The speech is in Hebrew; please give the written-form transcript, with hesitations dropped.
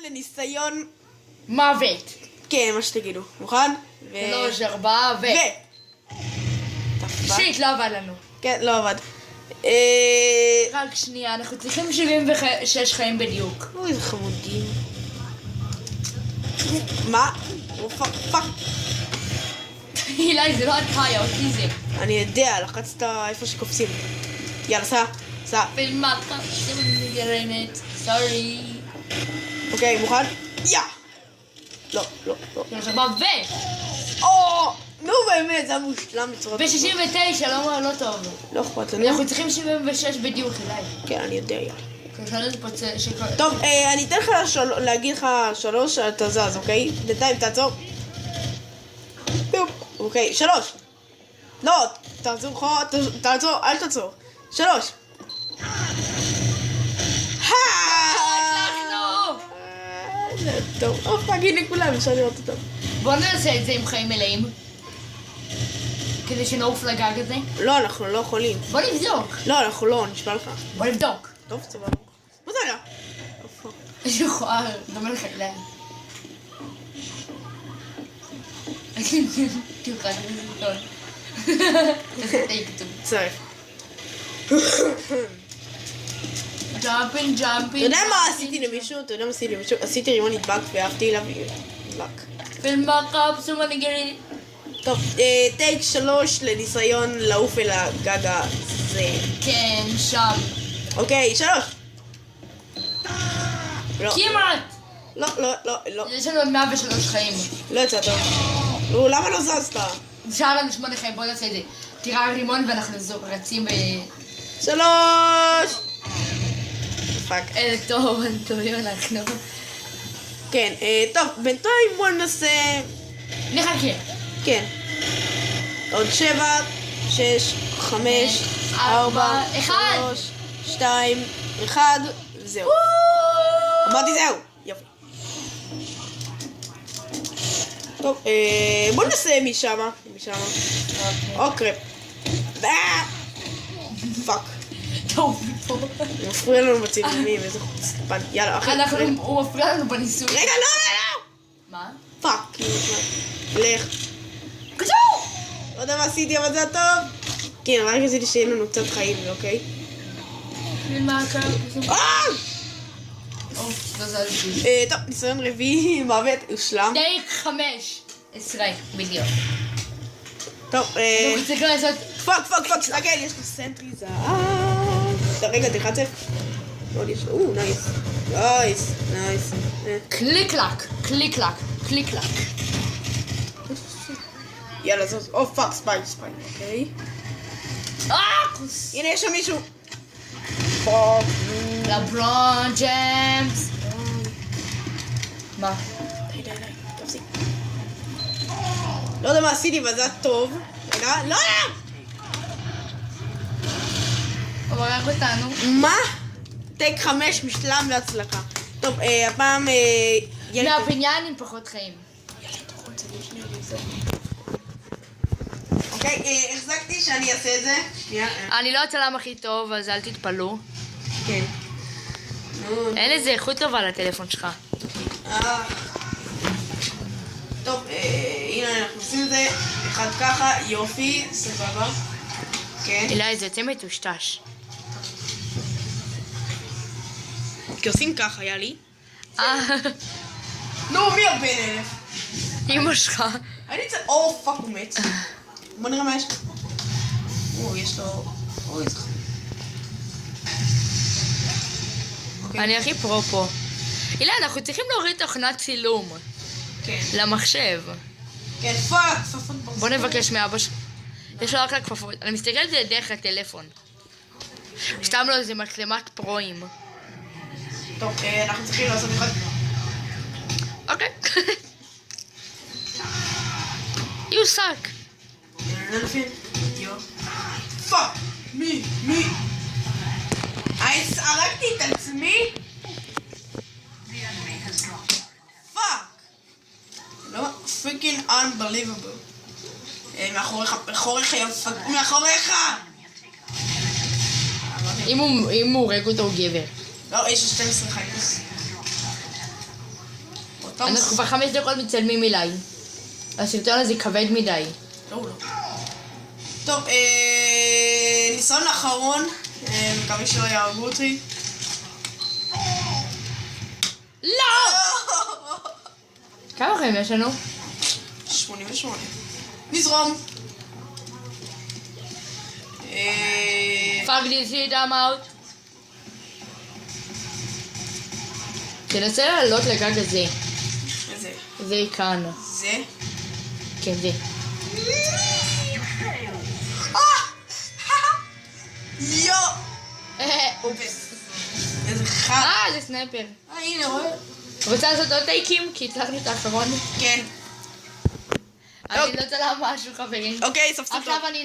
לניסיון... מוות. כן, מה שתגידו. מוכן? 3, 4 ו... שיט, לא עבד לנו. כן, לא עבד. רק שנייה, אנחנו צריכים 76 חיים בדיוק. אוי, איזה חמודים. מה? פאק. אילי, זה לא התחיה, אותי זה. אני יודע, לחצת איפה שקופצים. יאללה, סע. ולמטה, זה מגרמת. סורי. אוקיי, מוכן? לא. 3, 4 ו... נו באמת, זה היה מושלם בצורה... ב-69, לא טוב. לא אכפת לנו. אנחנו צריכים 76 בדיוק, אילי. כן, אני יודע, יאללה. טוב, טוב, אני אתן לך להגיד לך 3, אתה זז, אוקיי? בינתיים תעצור. אוקיי, 3. לא, תעצור, אל תעצור. 3. זה טוב. הנה כולם, אפשר לראות אותם. בוא נעשה את זה עם חיים מלאים. כדי שנעוף לגג הזה. לא, אנחנו לא יכולים. בוא נבדוק. לא, אנחנו לא, נשמע לך. בוא נבדוק. טוב, סבבה. מה זה היה? יש לי חואר, דומה לך אליי. תוכל, טוב. איזה טייק טוב. צריך. ג'אמפין. אתה יודע מה עשיתי למישהו? עשיתי רימון נדבק ואהבתי אליו נדבק. פילמקאפ, סומנגרי. טוב, טייק 3 לניסיון לעוף אל הגג הזה. כן, שם. אוקיי, 3. כמעט! לא. יש לנו 103 חיים. לא יצא טוב. נו, למה לא זזת? נשאר לנו 8 חיים, בוא נעשה את זה. תראה רימון ואנחנו רצים ב... 3. פאק. איזה טוב, אנחנו. כן, טוב, בינתיים בוא ננסה... נחכה. כן. עוד 7, 6, 5, 4, 3, 2, 1, זהו. אמרתי זהו. יופי. טוב, בוא ננסה משם. אוקיי. פאק. טוב, פה. הוא מפריע לנו בצילומים, איזה חוצפן. יאללה, אחי. הוא מפריע לנו בניסוי. רגע, לא! מה? פאק. לך. קצור! לא יודע מה עשיתי, אבל זה היה טוב. כן, רק עשיתי שיהיה לנו קצת חיים, אוקיי? טוב, ניסיון רביעי, מוות, הושלם. טייק 15 בדיוק. טוב, צריך לעשות... פאק, תסתכל, יש לי סנטרי זהב. רגע, תחצף. עוד יש, נייס. קליק לק. יאללה, זאת, פאק, ספיין, אוקיי. הנה, יש שם מישהו. פאק. לברון ג'יימס. מה? די, תפסיק. לא יודע מה עשיתי, אבל זה היה טוב. רגע, לא! הוא ברח אותנו. מה? טייק 5 משלם להצלחה. טוב, הפעם... מהבניין עם פחות חיים. אוקיי, החזקתי שאני אעשה את זה. שנייה. אני לא הצלם הכי טוב, אז אל תתפלאו. כן. אין איזה איכות טובה לטלפון שלך. טוב, הנה אנחנו עושים את זה. אחד ככה, יופי, סבבה. כן. אילי, זה יוצא מטושטש. כי עושים ככה, יאללה. נו, מי הבן אלף? אמא שלך. אני צריך... פאק, הוא מת. בוא נראה מה יש לו. יש לו... איזה חיים. אני הכי פרו פה. אילי, אנחנו צריכים להוריד תוכנת צילום. כן. למחשב. כן, פאק, כפפות ברזל. בוא נבקש מאבא שלך. יש לו רק לכפפות. אני מסתכלת על זה דרך הטלפון. סתם לו איזה מצלמת פרואים. טוב, אנחנו צריכים לעשות אחד. אוקיי. You suck. פאק! מי? הרגתי את עצמי? פאק! לא, freaking unbelievable. מאחוריך, מאחוריך! אם הוא הורג אותו הוא גבר. לא, יש 12 חיים. אנחנו כבר 5 דקות מצלמים אליי. הסרטון הזה כבד מדי. לא, לא. טוב, ניסיון האחרון. מקווה שלא יהרגו אותי. לא! כמה חיים יש לנו? 88. נזרום. פאק דיס שיט, I'm out. תנסה לעלות לגג הזה. איזה? זה כאן. זה? כן, זה. יו! אופס. איזה חד. זה סנאפר. הנה, רואה? רוצה לעשות עוד טייקים? כי הצלחנו את האחרון. כן. אני לא רוצה לה משהו, חברים. אוקיי, סוף סוף. עכשיו אני...